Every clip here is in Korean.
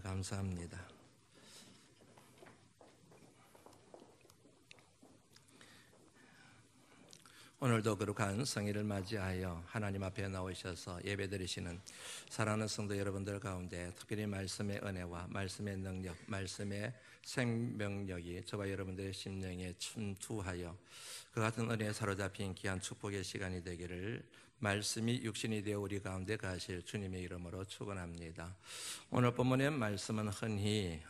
감사합니다. 오늘도 거룩한 성일을 맞이하여 하나님 앞에 나오셔서 예배드리시는 사랑하는 성도 여러분들 가운데 특별히 말씀의 은혜와 말씀의 능력, 말씀의 생명력이 저와 여러분들의 심령에 침투하여 그 같은 은혜에 사로잡힌 귀한 축복의 시간이 되기를 말씀이 육신이 되어 우리 가운데 가실 주님의 이름으로 축원합니다. 오늘 본문의 말씀은 흔히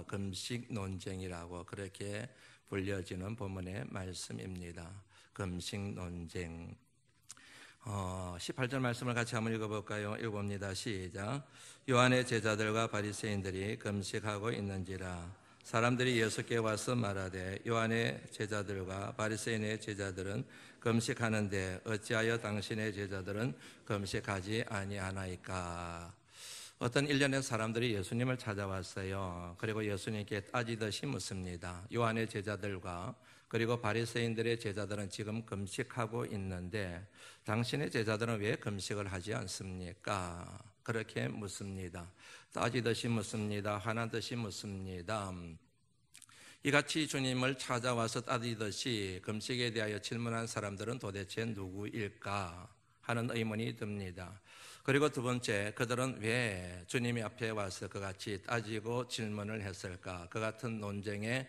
금식 논쟁이라고 그렇게 불려지는 본문의 말씀입니다. 금식 논쟁. 18절 말씀을 같이 한번 읽어볼까요? 읽어봅니다. 시작. 요한의 제자들과 바리새인들이 금식하고 있는지라 사람들이 예수께 와서 말하되 요한의 제자들과 바리새인의 제자들은 금식하는데 어찌하여 당신의 제자들은 금식하지 아니하나이까? 어떤 일련의 사람들이 예수님을 찾아왔어요. 그리고 예수님께 따지듯이 묻습니다. 요한의 제자들과 그리고 바리새인들의 제자들은 지금 금식하고 있는데 당신의 제자들은 왜 금식을 하지 않습니까? 그렇게 묻습니다. 따지듯이 묻습니다. 화나듯이 묻습니다. 이같이 주님을 찾아와서 따지듯이 금식에 대하여 질문한 사람들은 도대체 누구일까 하는 의문이 듭니다. 그리고 두 번째, 그들은 왜 주님 앞에 와서 그같이 따지고 질문을 했을까? 그 같은 논쟁에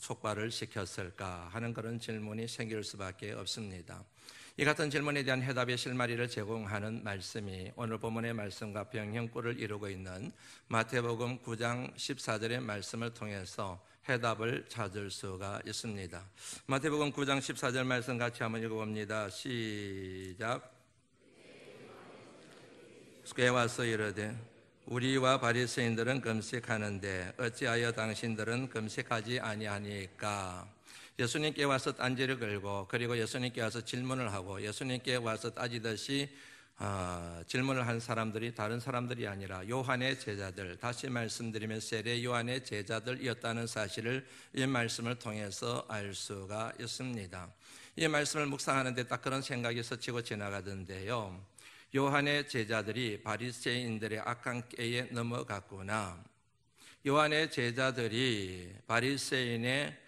촉발을 시켰을까 하는 그런 질문이 생길 수밖에 없습니다. 이 같은 질문에 대한 해답의 실마리를 제공하는 말씀이 오늘 본문의 말씀과 병행꼴을 이루고 있는 마태복음 9장 14절의 말씀을 통해서 해답을 찾을 수가 있습니다. 마태복음 9장 14절 말씀 같이 한번 읽어봅니다. 시작. 께 와서 이르되 우리와 바리새인들은 금식하는데 어찌하여 당신들은 금식하지 아니하니까? 예수님께 와서 딴지를 걸고 그리고 예수님께 와서 질문을 하고 예수님께 와서 따지듯이 질문을 한 사람들이 다른 사람들이 아니라 요한의 제자들, 다시 말씀드리면 세례 요한의 제자들이었다는 사실을 이 말씀을 통해서 알 수가 있습니다. 이 말씀을 묵상하는데 딱 그런 생각이 스치고 지나가던데요, 요한의 제자들이 바리새인들의 악한 꾀에 넘어갔구나. 요한의 제자들이 바리새인의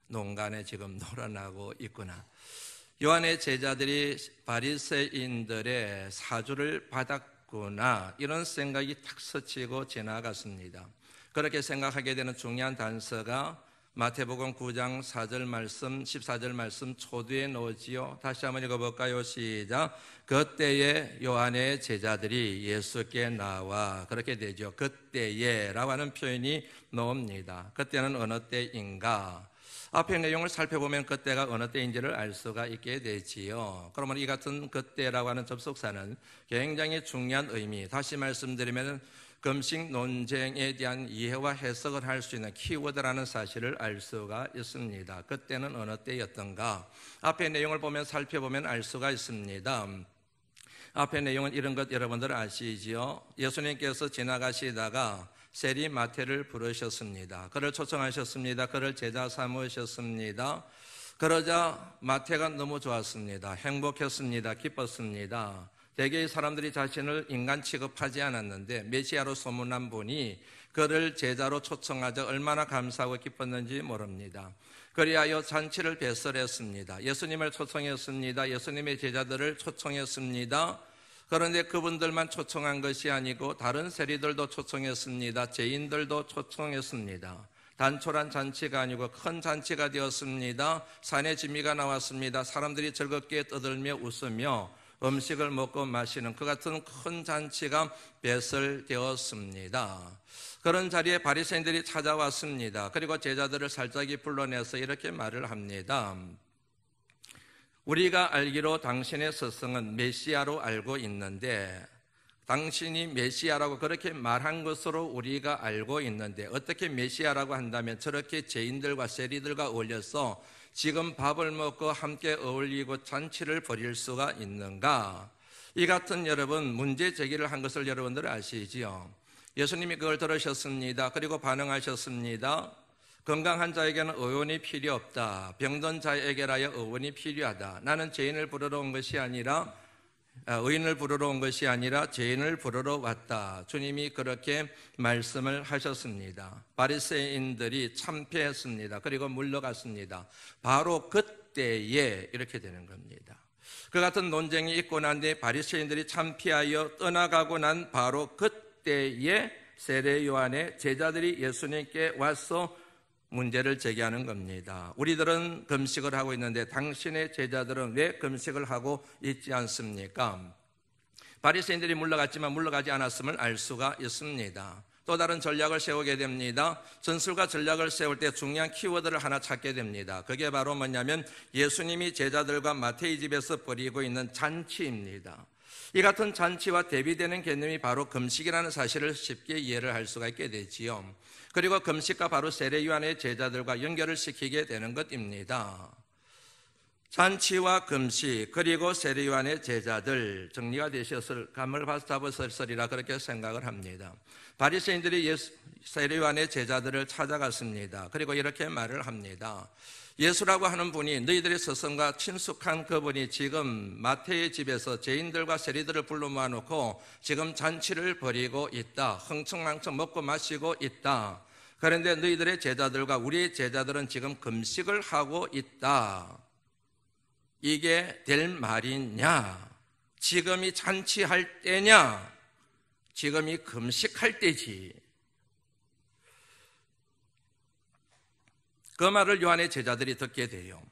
농간에 지금 놀아나고 있구나. 요한의 제자들이 바리새인들의 사주를 받았구나. 이런 생각이 탁 스치고 지나갔습니다. 그렇게 생각하게 되는 중요한 단서가 마태복음 9장 4절 말씀, 14절 말씀 초두에 놓지요. 다시 한번 읽어볼까요? 시작. 그때에 요한의 제자들이 예수께 나와, 그렇게 되죠. 그때에 라고 하는 표현이 나옵니다. 그때는 어느 때인가? 앞의 내용을 살펴보면 그때가 어느 때인지를 알 수가 있게 되지요. 그러면 이 같은 그때라고 하는 접속사는 굉장히 중요한 의미, 다시 말씀드리면 금식 논쟁에 대한 이해와 해석을 할 수 있는 키워드라는 사실을 알 수가 있습니다. 그때는 어느 때였던가? 앞의 내용을 보면 살펴보면 알 수가 있습니다. 앞의 내용은 이런 것 여러분들 아시지요? 예수님께서 지나가시다가 세리 마태를 부르셨습니다. 그를 초청하셨습니다. 그를 제자 삼으셨습니다. 그러자 마태가 너무 좋았습니다. 행복했습니다. 기뻤습니다. 대개의 사람들이 자신을 인간 취급하지 않았는데 메시아로 소문난 분이 그를 제자로 초청하자 얼마나 감사하고 기뻤는지 모릅니다. 그리하여 잔치를 배설했습니다. 예수님을 초청했습니다. 예수님의 제자들을 초청했습니다. 그런데 그분들만 초청한 것이 아니고 다른 세리들도 초청했습니다. 죄인들도 초청했습니다. 단촐한 잔치가 아니고 큰 잔치가 되었습니다. 산의 진미가 나왔습니다. 사람들이 즐겁게 떠들며 웃으며 음식을 먹고 마시는 그 같은 큰 잔치가 배설되었습니다. 그런 자리에 바리새인들이 찾아왔습니다. 그리고 제자들을 살짝이 불러내서 이렇게 말을 합니다. 우리가 알기로 당신의 스승은 메시아로 알고 있는데 당신이 메시아라고 그렇게 말한 것으로 우리가 알고 있는데 어떻게 메시아라고 한다면 저렇게 죄인들과 세리들과 어울려서 지금 밥을 먹고 함께 어울리고 잔치를 벌일 수가 있는가? 이 같은 여러분 문제 제기를 한 것을 여러분들 아시지요? 예수님이 그걸 들으셨습니다. 그리고 반응하셨습니다. 건강한 자에게는 의원이 필요 없다. 병든 자에게라야 의원이 필요하다. 나는 죄인을 부르러 온 것이 아니라 의인을 부르러 온 것이 아니라 죄인을 부르러 왔다. 주님이 그렇게 말씀을 하셨습니다. 바리새인들이 참패했습니다. 그리고 물러갔습니다. 바로 그때에 이렇게 되는 겁니다. 그 같은 논쟁이 있고 난 뒤에 바리새인들이 참피하여 떠나가고 난 바로 그때에 세례 요한의 제자들이 예수님께 와서 문제를 제기하는 겁니다. 우리들은 금식을 하고 있는데 당신의 제자들은 왜 금식을 하고 있지 않습니까? 바리새인들이 물러갔지만 물러가지 않았음을 알 수가 있습니다. 또 다른 전략을 세우게 됩니다. 전술과 전략을 세울 때 중요한 키워드를 하나 찾게 됩니다. 그게 바로 뭐냐면 예수님이 제자들과 마태의 집에서 벌이고 있는 잔치입니다. 이 같은 잔치와 대비되는 개념이 바로 금식이라는 사실을 쉽게 이해를 할 수가 있게 되지요. 그리고 금식과 바로 세례 요한의 제자들과 연결을 시키게 되는 것입니다. 잔치와 금식 그리고 세례 요한의 제자들 정리가 되셨을 감을 잡으셨으리라 그렇게 생각을 합니다. 바리새인들이 세례 요한의 제자들을 찾아갔습니다. 그리고 이렇게 말을 합니다. 예수라고 하는 분이 너희들의 스승과 친숙한 그분이 지금 마태의 집에서 죄인들과 세리들을 불러 모아놓고 지금 잔치를 벌이고 있다. 흥청망청 먹고 마시고 있다. 그런데 너희들의 제자들과 우리의 제자들은 지금 금식을 하고 있다. 이게 될 말이냐? 지금이 잔치할 때냐? 지금이 금식할 때지. 그 말을 요한의 제자들이 듣게 돼요.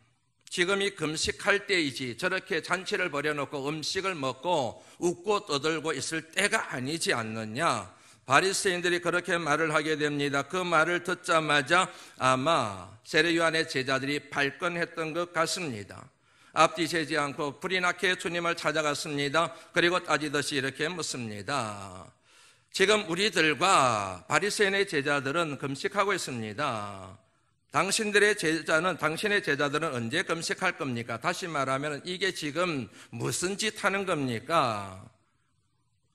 지금이 금식할 때이지 저렇게 잔치를 벌여놓고 음식을 먹고 웃고 떠들고 있을 때가 아니지 않느냐. 바리새인들이 그렇게 말을 하게 됩니다. 그 말을 듣자마자 아마 세례 요한의 제자들이 발끈했던 것 같습니다. 앞뒤 재지 않고 불이 나게 주님을 찾아갔습니다. 그리고 따지듯이 이렇게 묻습니다. 지금 우리들과 바리새인의 제자들은 금식하고 있습니다. 당신의 제자들은 언제 금식할 겁니까? 다시 말하면 이게 지금 무슨 짓 하는 겁니까?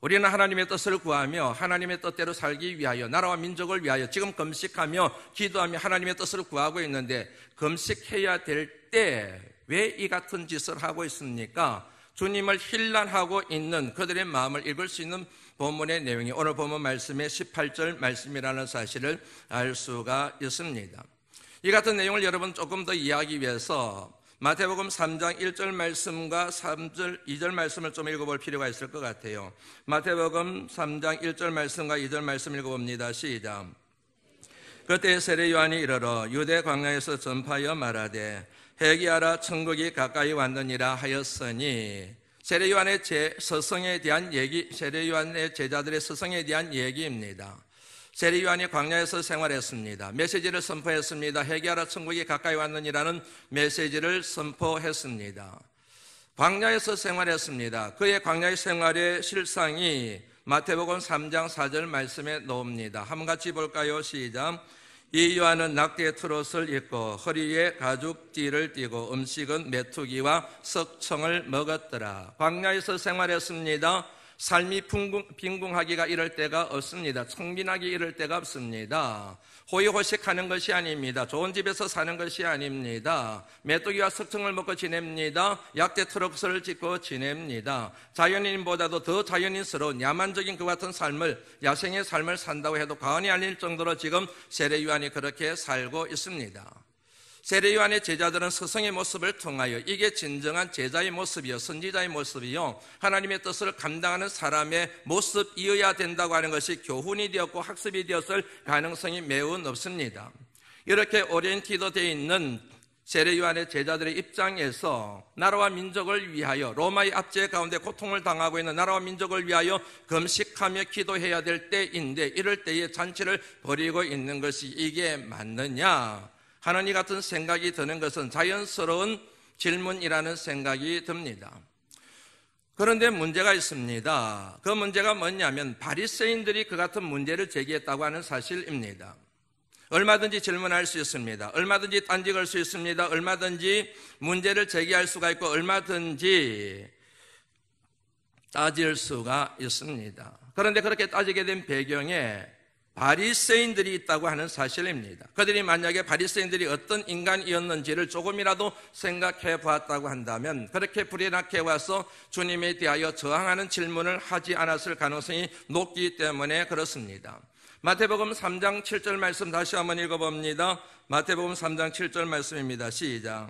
우리는 하나님의 뜻을 구하며 하나님의 뜻대로 살기 위하여 나라와 민족을 위하여 지금 금식하며 기도하며 하나님의 뜻을 구하고 있는데 금식해야 될 때 왜 이 같은 짓을 하고 있습니까? 주님을 힐난하고 있는 그들의 마음을 읽을 수 있는 본문의 내용이 오늘 본문 말씀의 18절 말씀이라는 사실을 알 수가 있습니다. 이 같은 내용을 여러분 조금 더 이해하기 위해서 마태복음 3장 1절 말씀과 3절 2절 말씀을 좀 읽어볼 필요가 있을 것 같아요. 마태복음 3장 1절 말씀과 2절 말씀 읽어봅니다. 시작. 그때 세례 요한이 이르러 유대 광야에서 전파하여 말하되 회개하라 천국이 가까이 왔느니라 하였으니 세례 요한의 서성에 대한 얘기, 세례 요한의 제자들의 서성에 대한 얘기입니다. 세례 요한이 광야에서 생활했습니다. 메시지를 선포했습니다. 회개하라 천국이 가까이 왔느니라는 메시지를 선포했습니다. 광야에서 생활했습니다. 그의 광야의 생활의 실상이 마태복음 3장 4절 말씀에 나옵니다. 한번 같이 볼까요? 시작. 이 요한은 낙대의 트롯을 입고 허리에 가죽띠를 띠고 음식은 메뚜기와 석청을 먹었더라. 광야에서 생활했습니다. 삶이 빈궁하기가 이럴 때가 없습니다. 청빈하기 이럴 때가 없습니다. 호의호식하는 것이 아닙니다. 좋은 집에서 사는 것이 아닙니다. 메뚜기와 석청을 먹고 지냅니다. 약대 트럭을 짓고 지냅니다. 자연인보다도 더 자연인스러운 야만적인 그 같은 삶을, 야생의 삶을 산다고 해도 과언이 아닐 정도로 지금 세례 요한이 그렇게 살고 있습니다. 세례 요한의 제자들은 스승의 모습을 통하여 이게 진정한 제자의 모습이요, 선지자의 모습이요, 하나님의 뜻을 감당하는 사람의 모습이어야 된다고 하는 것이 교훈이 되었고 학습이 되었을 가능성이 매우 높습니다. 이렇게 오리엔티드 되어 있는 세례 요한의 제자들의 입장에서 나라와 민족을 위하여 로마의 압제 가운데 고통을 당하고 있는 나라와 민족을 위하여 금식하며 기도해야 될 때인데 이럴 때에 잔치를 벌이고 있는 것이 이게 맞느냐 하는 이 같은 생각이 드는 것은 자연스러운 질문이라는 생각이 듭니다. 그런데 문제가 있습니다. 그 문제가 뭐냐면 바리새인들이 그 같은 문제를 제기했다고 하는 사실입니다. 얼마든지 질문할 수 있습니다. 얼마든지 딴지 걸 수 있습니다. 얼마든지 문제를 제기할 수가 있고 얼마든지 따질 수가 있습니다. 그런데 그렇게 따지게 된 배경에 바리새인들이 있다고 하는 사실입니다. 그들이 만약에 바리새인들이 어떤 인간이었는지를 조금이라도 생각해 보았다고 한다면 그렇게 불이 나게 와서 주님에 대하여 저항하는 질문을 하지 않았을 가능성이 높기 때문에 그렇습니다. 마태복음 3장 7절 말씀 다시 한번 읽어봅니다. 마태복음 3장 7절 말씀입니다. 시작.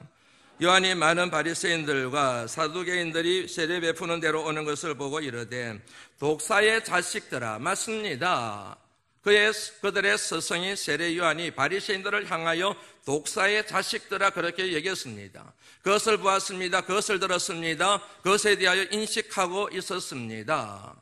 요한이 많은 바리새인들과 사두개인들이 세례 베푸는 대로 오는 것을 보고 이르되 독사의 자식들아, 맞습니다. 그들의 스승인 세례 요한이 바리새인들을 향하여 독사의 자식들아 그렇게 얘기했습니다. 그것을 보았습니다. 그것을 들었습니다. 그것에 대하여 인식하고 있었습니다.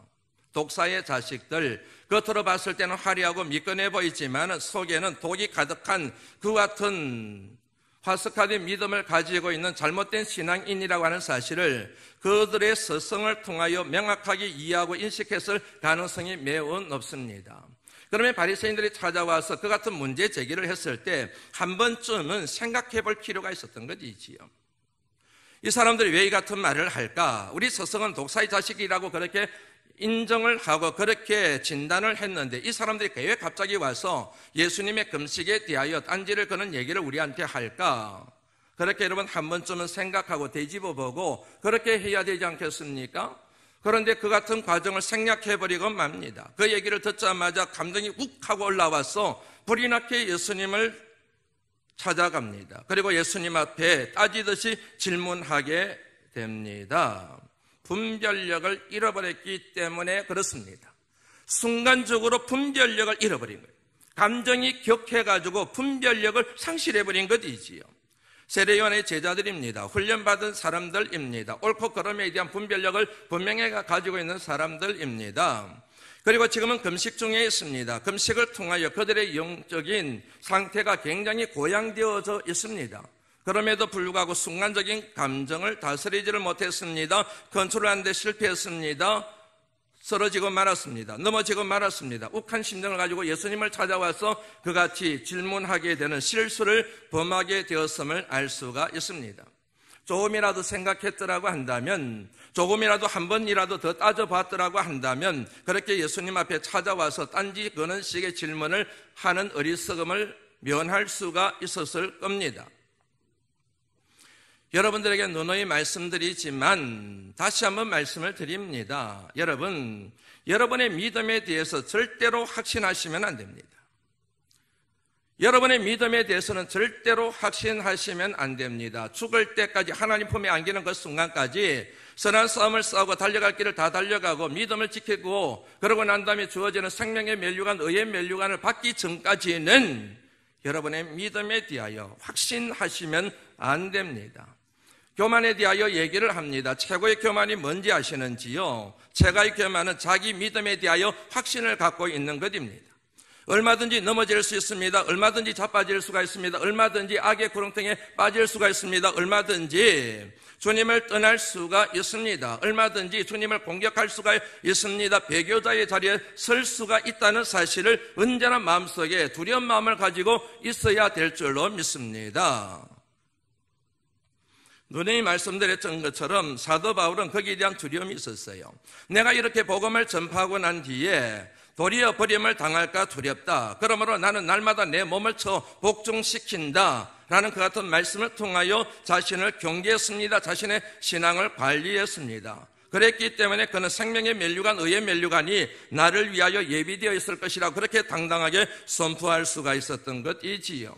독사의 자식들, 겉으로 봤을 때는 화려하고 미끈해 보이지만 속에는 독이 가득한 그 같은 화석화된 믿음을 가지고 있는 잘못된 신앙인이라고 하는 사실을 그들의 스승을 통하여 명확하게 이해하고 인식했을 가능성이 매우 높습니다. 그러면 바리새인들이 찾아와서 그 같은 문제 제기를 했을 때 한 번쯤은 생각해 볼 필요가 있었던 것이지요. 이 사람들이 왜 이 같은 말을 할까? 우리 스승은 독사의 자식이라고 그렇게 인정을 하고 그렇게 진단을 했는데 이 사람들이 왜 갑자기 와서 예수님의 금식에 대하여 딴지를 거는 얘기를 우리한테 할까? 그렇게 여러분 한 번쯤은 생각하고 되짚어보고 그렇게 해야 되지 않겠습니까? 그런데 그 같은 과정을 생략해버리고 맙니다. 그 얘기를 듣자마자 감정이 욱 하고 올라와서 불이 나게 예수님을 찾아갑니다. 그리고 예수님 앞에 따지듯이 질문하게 됩니다. 분별력을 잃어버렸기 때문에 그렇습니다. 순간적으로 분별력을 잃어버린 거예요. 감정이 격해가지고 분별력을 상실해버린 것이지요. 세례 요한의 제자들입니다. 훈련받은 사람들입니다. 옳고 그름에 대한 분별력을 분명히 가지고 있는 사람들입니다. 그리고 지금은 금식 중에 있습니다. 금식을 통하여 그들의 영적인 상태가 굉장히 고양되어져 있습니다. 그럼에도 불구하고 순간적인 감정을 다스리지를 못했습니다. 컨트롤하는 데 실패했습니다. 쓰러지고 말았습니다. 넘어지고 말았습니다. 욱한 심정을 가지고 예수님을 찾아와서 그같이 질문하게 되는 실수를 범하게 되었음을 알 수가 있습니다. 조금이라도 생각했더라고 한다면, 조금이라도 한 번이라도 더 따져봤더라고 한다면 그렇게 예수님 앞에 찾아와서 딴지 거는 식의 질문을 하는 어리석음을 면할 수가 있었을 겁니다. 여러분들에게 누누이 말씀드리지만 다시 한번 말씀을 드립니다. 여러분, 여러분의 믿음에 대해서 절대로 확신하시면 안 됩니다. 여러분의 믿음에 대해서는 절대로 확신하시면 안 됩니다. 죽을 때까지 하나님 품에 안기는 그 순간까지 선한 싸움을 싸우고 달려갈 길을 다 달려가고 믿음을 지키고 그러고 난 다음에 주어지는 생명의 면류관, 의의 면류관을 받기 전까지는 여러분의 믿음에 대하여 확신하시면 안 됩니다. 교만에 대하여 얘기를 합니다. 최고의 교만이 뭔지 아시는지요? 최고의 교만은 자기 믿음에 대하여 확신을 갖고 있는 것입니다. 얼마든지 넘어질 수 있습니다. 얼마든지 자빠질 수가 있습니다. 얼마든지 악의 구렁텅이에 빠질 수가 있습니다. 얼마든지 주님을 떠날 수가 있습니다. 얼마든지 주님을 공격할 수가 있습니다. 배교자의 자리에 설 수가 있다는 사실을 언제나 마음속에 두려운 마음을 가지고 있어야 될 줄로 믿습니다. 누누이 말씀드렸던 것처럼 사도 바울은 거기에 대한 두려움이 있었어요. 내가 이렇게 복음을 전파하고 난 뒤에 도리어 버림을 당할까 두렵다. 그러므로 나는 날마다 내 몸을 쳐 복종시킨다 라는 그 같은 말씀을 통하여 자신을 경계했습니다. 자신의 신앙을 관리했습니다. 그랬기 때문에 그는 생명의 면류관, 의의 면류관이 나를 위하여 예비되어 있을 것이라 그렇게 당당하게 선포할 수가 있었던 것이지요.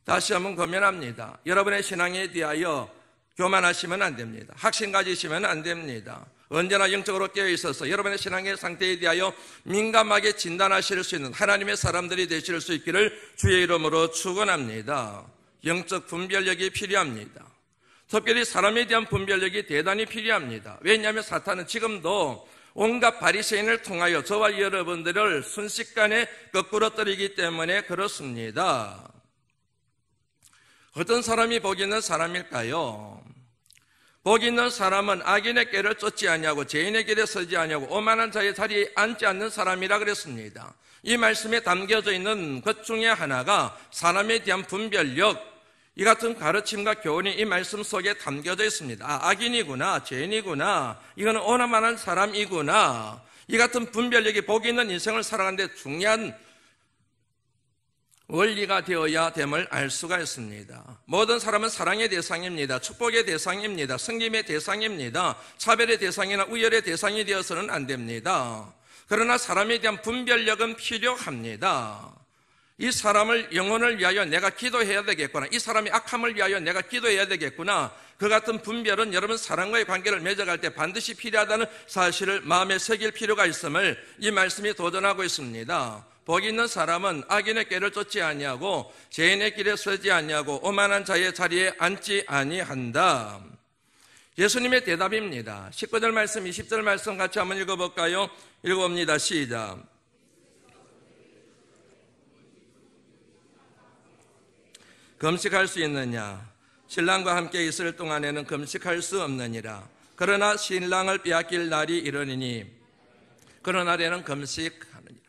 다시 한번 고면합니다. 여러분의 신앙에 대하여 교만하시면 안 됩니다. 확신 가지시면 안 됩니다. 언제나 영적으로 깨어있어서 여러분의 신앙의 상태에 대하여 민감하게 진단하실 수 있는 하나님의 사람들이 되실 수 있기를 주의 이름으로 축원합니다. 영적 분별력이 필요합니다. 특별히 사람에 대한 분별력이 대단히 필요합니다. 왜냐하면 사탄은 지금도 온갖 바리새인을 통하여 저와 여러분들을 순식간에 거꾸로 떨이기 때문에 그렇습니다. 어떤 사람이 복 있는 사람일까요? 복 있는 사람은 악인의 꾀를 쫓지 아니하고 죄인의 길에 서지 아니하고 오만한 자의 자리에 앉지 않는 사람이라 그랬습니다. 이 말씀에 담겨져 있는 것 중에 하나가 사람에 대한 분별력, 이 같은 가르침과 교훈이 이 말씀 속에 담겨져 있습니다. 악인이구나, 죄인이구나, 이거는 오만한 사람이구나, 이 같은 분별력이 복이 있는 인생을 살아가는데 중요한 원리가 되어야 됨을 알 수가 있습니다. 모든 사람은 사랑의 대상입니다. 축복의 대상입니다. 섬김의 대상입니다. 차별의 대상이나 우열의 대상이 되어서는 안 됩니다. 그러나 사람에 대한 분별력은 필요합니다. 이 사람을 영혼을 위하여 내가 기도해야 되겠구나. 이 사람이 악함을 위하여 내가 기도해야 되겠구나. 그 같은 분별은 여러분 사람과의 관계를 맺어갈 때 반드시 필요하다는 사실을 마음에 새길 필요가 있음을 이 말씀이 도전하고 있습니다. 복 있는 사람은 악인의 꾀를 쫓지 아니하고 죄인의 길에 서지 아니하고 오만한 자의 자리에 앉지 아니한다. 예수님의 대답입니다. 19절 말씀, 20절 말씀 같이 한번 읽어볼까요? 읽어봅니다. 시작. 금식할 수 있느냐? 신랑과 함께 있을 동안에는 금식할 수 없느니라. 그러나 신랑을 빼앗길 날이 이르니니 그런 날에는 금식하느니라.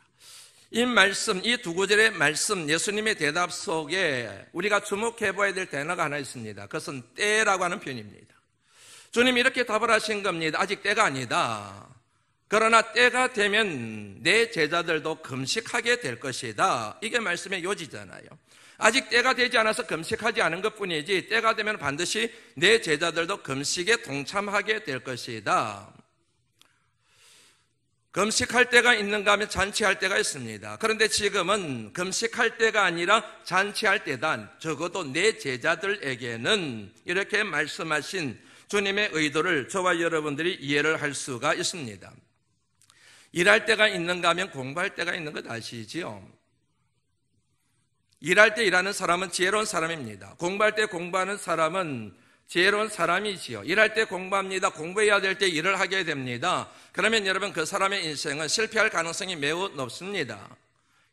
이 말씀, 이 두 구절의 말씀, 예수님의 대답 속에 우리가 주목해 봐야 될 단어가 하나 있습니다. 그것은 때라고 하는 표현입니다. 주님이 이렇게 답을 하신 겁니다. 아직 때가 아니다. 그러나 때가 되면 내 제자들도 금식하게 될 것이다. 이게 말씀의 요지잖아요. 아직 때가 되지 않아서 금식하지 않은 것뿐이지 때가 되면 반드시 내 제자들도 금식에 동참하게 될 것이다. 금식할 때가 있는가 하면 잔치할 때가 있습니다. 그런데 지금은 금식할 때가 아니라 잔치할 때다. 적어도 내 제자들에게는 이렇게 말씀하신 주님의 의도를 저와 여러분들이 이해를 할 수가 있습니다. 일할 때가 있는가 하면 공부할 때가 있는 것 아시지요? 일할 때 일하는 사람은 지혜로운 사람입니다. 공부할 때 공부하는 사람은 지혜로운 사람이지요. 일할 때 공부합니다. 공부해야 될 때 일을 하게 됩니다. 그러면 여러분 그 사람의 인생은 실패할 가능성이 매우 높습니다.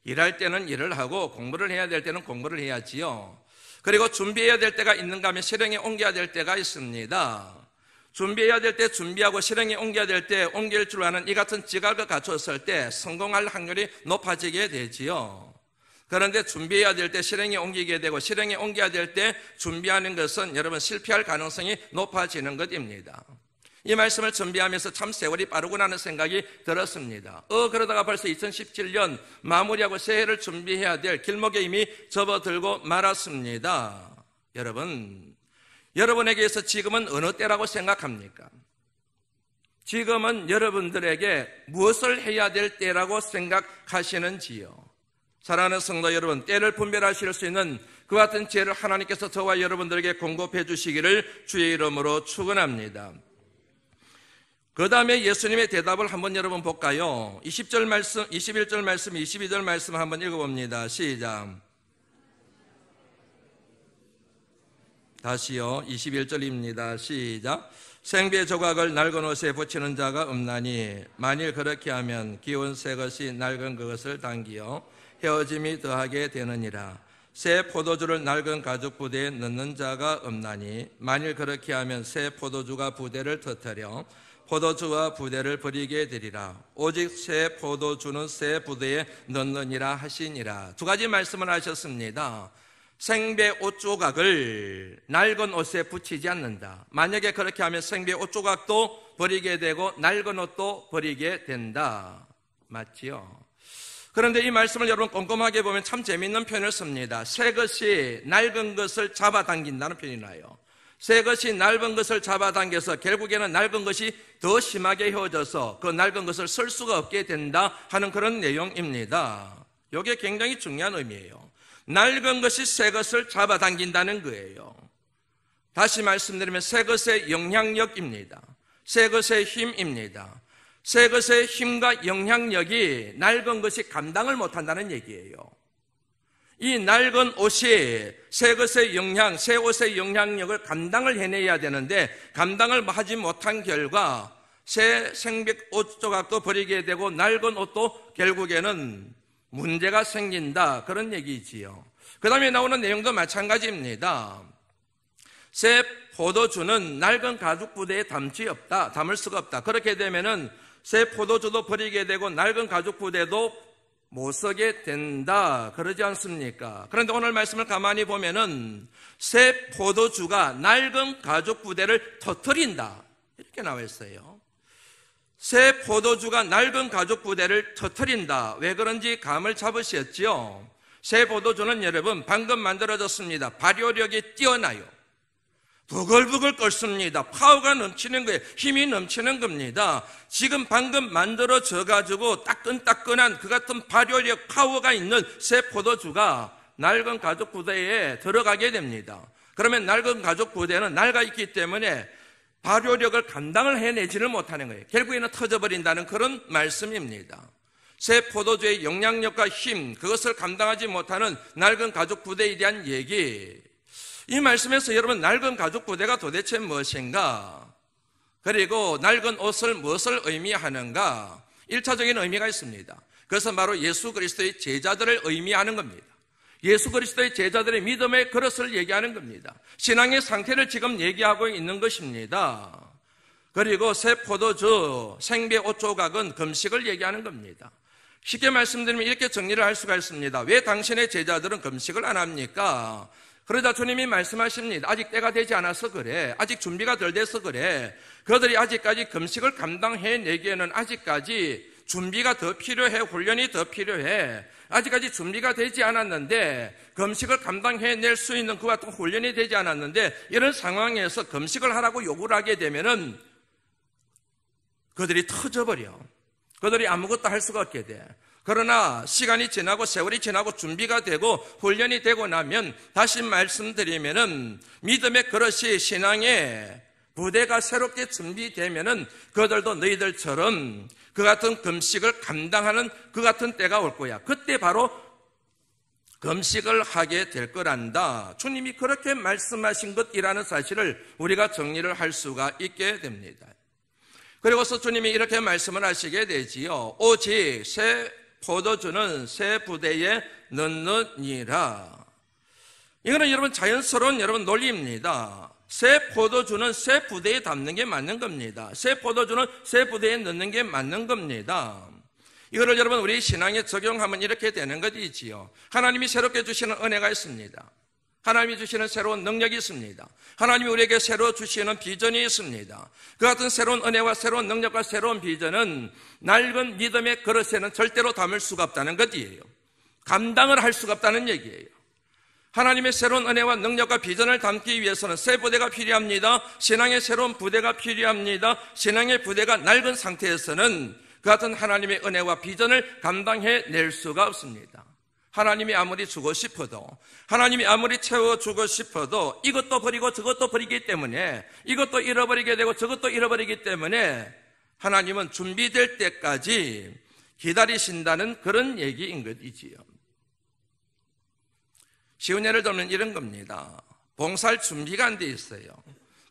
일할 때는 일을 하고 공부를 해야 될 때는 공부를 해야지요. 그리고 준비해야 될 때가 있는가 하면 실행에 옮겨야 될 때가 있습니다. 준비해야 될 때 준비하고 실행에 옮겨야 될 때 옮길 줄 아는 이 같은 지각을 갖췄을 때 성공할 확률이 높아지게 되지요. 그런데 준비해야 될 때 실행에 옮기게 되고 실행에 옮겨야 될 때 준비하는 것은 여러분 실패할 가능성이 높아지는 것입니다. 이 말씀을 준비하면서 참 세월이 빠르구나 하는 생각이 들었습니다. 그러다가 벌써 2017년 마무리하고 새해를 준비해야 될 길목에 이미 접어들고 말았습니다. 여러분에게서 지금은 어느 때라고 생각합니까? 지금은 여러분들에게 무엇을 해야 될 때라고 생각하시는지요? 사랑하는 성도 여러분, 때를 분별하실 수 있는 그 같은 지혜를 하나님께서 저와 여러분들에게 공급해 주시기를 주의 이름으로 축원합니다. 그 다음에 예수님의 대답을 한번 여러분 볼까요? 20절 말씀, 21절 말씀, 22절 말씀 한번 읽어봅니다. 시작. 다시요. 21절입니다. 시작. 생배 조각을 낡은 옷에 붙이는 자가 없나니 만일 그렇게 하면 기운 새 것이 낡은 그것을 당기어 헤어짐이 더하게 되느니라. 새 포도주를 낡은 가죽 부대에 넣는 자가 없나니 만일 그렇게 하면 새 포도주가 부대를 터뜨려 포도주와 부대를 버리게 되리라. 오직 새 포도주는 새 부대에 넣느니라 하시니라. 두 가지 말씀을 하셨습니다. 생배 옷 조각을 낡은 옷에 붙이지 않는다. 만약에 그렇게 하면 생배 옷 조각도 버리게 되고 낡은 옷도 버리게 된다. 맞지요? 그런데 이 말씀을 여러분 꼼꼼하게 보면 참 재미있는 표현을 씁니다. 새 것이 낡은 것을 잡아당긴다는 표현이 나요. 새 것이 낡은 것을 잡아당겨서 결국에는 낡은 것이 더 심하게 헤어져서 그 낡은 것을 쓸 수가 없게 된다 하는 그런 내용입니다. 이게 굉장히 중요한 의미예요. 낡은 것이 새 것을 잡아당긴다는 거예요. 다시 말씀드리면 새 것의 영향력입니다. 새 것의 힘입니다. 새 것의 힘과 영향력이 낡은 것이 감당을 못한다는 얘기예요. 이 낡은 옷이 새 것의 영향, 새 옷의 영향력을 감당을 해내야 되는데 감당을 하지 못한 결과 새 생백 옷 조각도 버리게 되고 낡은 옷도 결국에는 문제가 생긴다, 그런 얘기지요. 그 다음에 나오는 내용도 마찬가지입니다. 새 포도주는 낡은 가죽 부대에 담을 수가 없다. 그렇게 되면은 새 포도주도 버리게 되고 낡은 가죽 부대도 못 쓰게 된다, 그러지 않습니까? 그런데 오늘 말씀을 가만히 보면은 새 포도주가 낡은 가죽 부대를 터뜨린다, 이렇게 나와 있어요. 새 포도주가 낡은 가죽 부대를 터뜨린다. 왜 그런지 감을 잡으셨지요? 새 포도주는 여러분 방금 만들어졌습니다. 발효력이 뛰어나요. 부글부글 끓습니다. 파워가 넘치는 거예요. 힘이 넘치는 겁니다. 지금 방금 만들어져 가지고 따끈따끈한 그 같은 발효력, 파워가 있는 새 포도주가 낡은 가죽 부대에 들어가게 됩니다. 그러면 낡은 가죽 부대는 낡아 있기 때문에 발효력을 감당을 해내지를 못하는 거예요. 결국에는 터져버린다는 그런 말씀입니다. 새 포도주의 영향력과 힘, 그것을 감당하지 못하는 낡은 가죽 부대에 대한 얘기. 이 말씀에서 여러분 낡은 가죽 부대가 도대체 무엇인가? 그리고 낡은 옷을 무엇을 의미하는가? 1차적인 의미가 있습니다. 그것은 바로 예수 그리스도의 제자들을 의미하는 겁니다. 예수 그리스도의 제자들의 믿음의 그릇을 얘기하는 겁니다. 신앙의 상태를 지금 얘기하고 있는 것입니다. 그리고 새 포도주, 생배 5조각은 금식을 얘기하는 겁니다. 쉽게 말씀드리면 이렇게 정리를 할 수가 있습니다. 왜 당신의 제자들은 금식을 안 합니까? 그러자 주님이 말씀하십니다. 아직 때가 되지 않아서 그래. 아직 준비가 덜 돼서 그래. 그들이 아직까지 금식을 감당해내기에는 아직까지 준비가 더 필요해. 훈련이 더 필요해. 아직까지 준비가 되지 않았는데, 금식을 감당해낼 수 있는 그 같은 훈련이 되지 않았는데, 이런 상황에서 금식을 하라고 요구를 하게 되면은 그들이 터져버려. 그들이 아무것도 할 수가 없게 돼. 그러나 시간이 지나고 세월이 지나고 준비가 되고 훈련이 되고 나면, 다시 말씀드리면은 믿음의 그릇이, 신앙의 부대가 새롭게 준비되면은 그들도 너희들처럼 그 같은 금식을 감당하는 그 같은 때가 올 거야. 그때 바로 금식을 하게 될 거란다. 주님이 그렇게 말씀하신 것이라는 사실을 우리가 정리를 할 수가 있게 됩니다. 그리고서 주님이 이렇게 말씀을 하시게 되지요. 오직 새 포도주는 새 부대에 넣느니라. 이거는 여러분 자연스러운 여러분 논리입니다. 새 포도주는 새 부대에 담는 게 맞는 겁니다. 새 포도주는 새 부대에 넣는 게 맞는 겁니다. 이거를 여러분 우리 신앙에 적용하면 이렇게 되는 것이지요. 하나님이 새롭게 주시는 은혜가 있습니다. 하나님이 주시는 새로운 능력이 있습니다. 하나님이 우리에게 새로 주시는 비전이 있습니다. 그 같은 새로운 은혜와 새로운 능력과 새로운 비전은 낡은 믿음의 그릇에는 절대로 담을 수가 없다는 것이에요. 감당을 할 수가 없다는 얘기예요. 하나님의 새로운 은혜와 능력과 비전을 담기 위해서는 새 부대가 필요합니다. 신앙의 새로운 부대가 필요합니다. 신앙의 부대가 낡은 상태에서는 그 같은 하나님의 은혜와 비전을 감당해낼 수가 없습니다. 하나님이 아무리 주고 싶어도, 하나님이 아무리 채워주고 싶어도 이것도 버리고 저것도 버리기 때문에, 이것도 잃어버리게 되고 저것도 잃어버리기 때문에 하나님은 준비될 때까지 기다리신다는 그런 얘기인 것이지요. 쉬운 예를 들면 이런 겁니다. 봉사할 준비가 안 돼 있어요.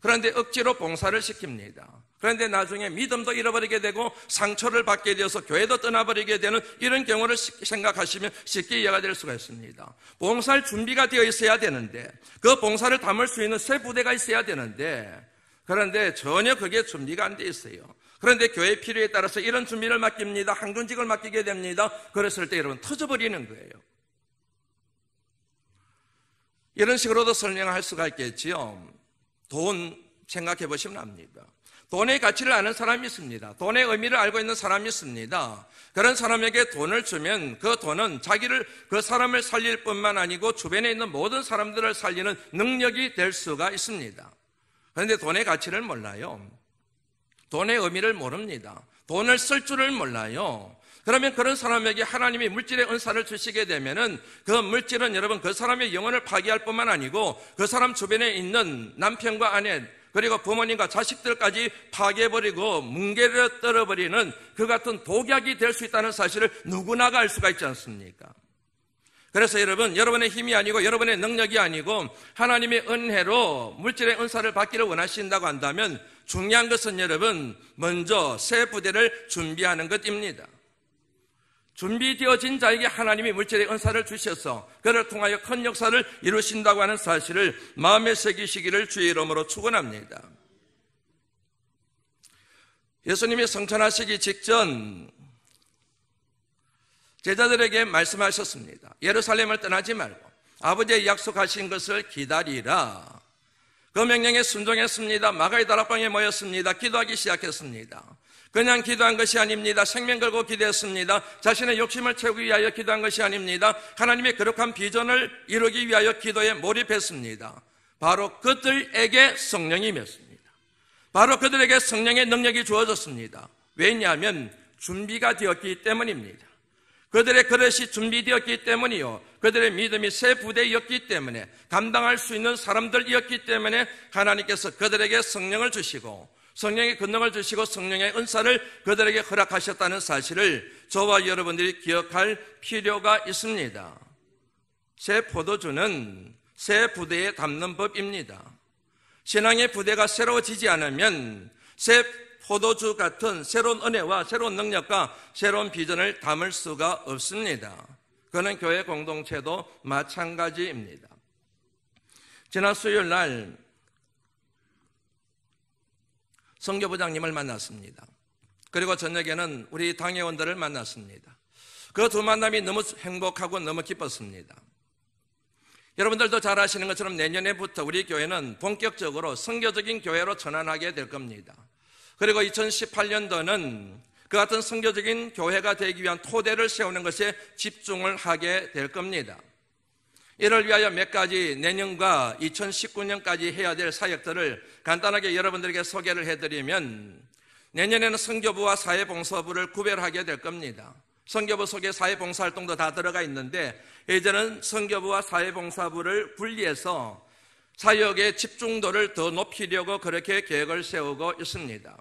그런데 억지로 봉사를 시킵니다. 그런데 나중에 믿음도 잃어버리게 되고 상처를 받게 되어서 교회도 떠나버리게 되는 이런 경우를 생각하시면 쉽게 이해가 될 수가 있습니다. 봉사할 준비가 되어 있어야 되는데, 그 봉사를 담을 수 있는 새 부대가 있어야 되는데, 그런데 전혀 그게 준비가 안 돼 있어요. 그런데 교회 필요에 따라서 이런 준비를 맡깁니다. 항존직을 맡기게 됩니다. 그랬을 때 여러분 터져버리는 거예요. 이런 식으로도 설명할 수가 있겠지요. 돈 생각해 보시면 압니다. 돈의 가치를 아는 사람이 있습니다. 돈의 의미를 알고 있는 사람이 있습니다. 그런 사람에게 돈을 주면 그 돈은 그 사람을 살릴 뿐만 아니고 주변에 있는 모든 사람들을 살리는 능력이 될 수가 있습니다. 그런데 돈의 가치를 몰라요. 돈의 의미를 모릅니다. 돈을 쓸 줄을 몰라요. 그러면 그런 사람에게 하나님이 물질의 은사를 주시게 되면은 그 물질은 여러분 그 사람의 영혼을 파괴할 뿐만 아니고 그 사람 주변에 있는 남편과 아내 그리고 부모님과 자식들까지 파괴해버리고 뭉개려 떨어버리는 그 같은 독약이 될 수 있다는 사실을 누구나가 알 수가 있지 않습니까? 그래서 여러분, 여러분의 힘이 아니고 여러분의 능력이 아니고 하나님의 은혜로 물질의 은사를 받기를 원하신다고 한다면 중요한 것은 여러분 먼저 새 부대를 준비하는 것입니다. 준비되어진 자에게 하나님이 물질의 은사를 주셔서 그를 통하여 큰 역사를 이루신다고 하는 사실을 마음에 새기시기를 주의 이름으로 축원합니다. 예수님이 성천하시기 직전 제자들에게 말씀하셨습니다. 예루살렘을 떠나지 말고 아버지의 약속하신 것을 기다리라. 그 명령에 순종했습니다. 마가의 다락방에 모였습니다. 기도하기 시작했습니다. 그냥 기도한 것이 아닙니다. 생명 걸고 기도했습니다. 자신의 욕심을 채우기 위하여 기도한 것이 아닙니다. 하나님의 거룩한 비전을 이루기 위하여 기도에 몰입했습니다. 바로 그들에게 성령이 임했습니다. 바로 그들에게 성령의 능력이 주어졌습니다. 왜냐하면 준비가 되었기 때문입니다. 그들의 그릇이 준비되었기 때문이요, 그들의 믿음이 새 부대였기 때문에, 감당할 수 있는 사람들이었기 때문에 하나님께서 그들에게 성령을 주시고 성령의 권능을 주시고 성령의 은사를 그들에게 허락하셨다는 사실을 저와 여러분들이 기억할 필요가 있습니다. 새 포도주는 새 부대에 담는 법입니다. 신앙의 부대가 새로워지지 않으면 새 포도주 같은 새로운 은혜와 새로운 능력과 새로운 비전을 담을 수가 없습니다. 그는 교회 공동체도 마찬가지입니다. 지난 수요일 날 선교부장님을 만났습니다. 그리고 저녁에는 우리 당회원들을 만났습니다. 그 두 만남이 너무 행복하고 너무 기뻤습니다. 여러분들도 잘 아시는 것처럼 내년에부터 우리 교회는 본격적으로 선교적인 교회로 전환하게 될 겁니다. 그리고 2018년도는 그 같은 선교적인 교회가 되기 위한 토대를 세우는 것에 집중을 하게 될 겁니다. 이를 위하여 몇 가지 내년과 2019년까지 해야 될 사역들을 간단하게 여러분들에게 소개를 해드리면, 내년에는 선교부와 사회봉사부를 구별하게 될 겁니다. 선교부 속에 사회봉사활동도 다 들어가 있는데, 이제는 선교부와 사회봉사부를 분리해서 사역의 집중도를 더 높이려고 그렇게 계획을 세우고 있습니다.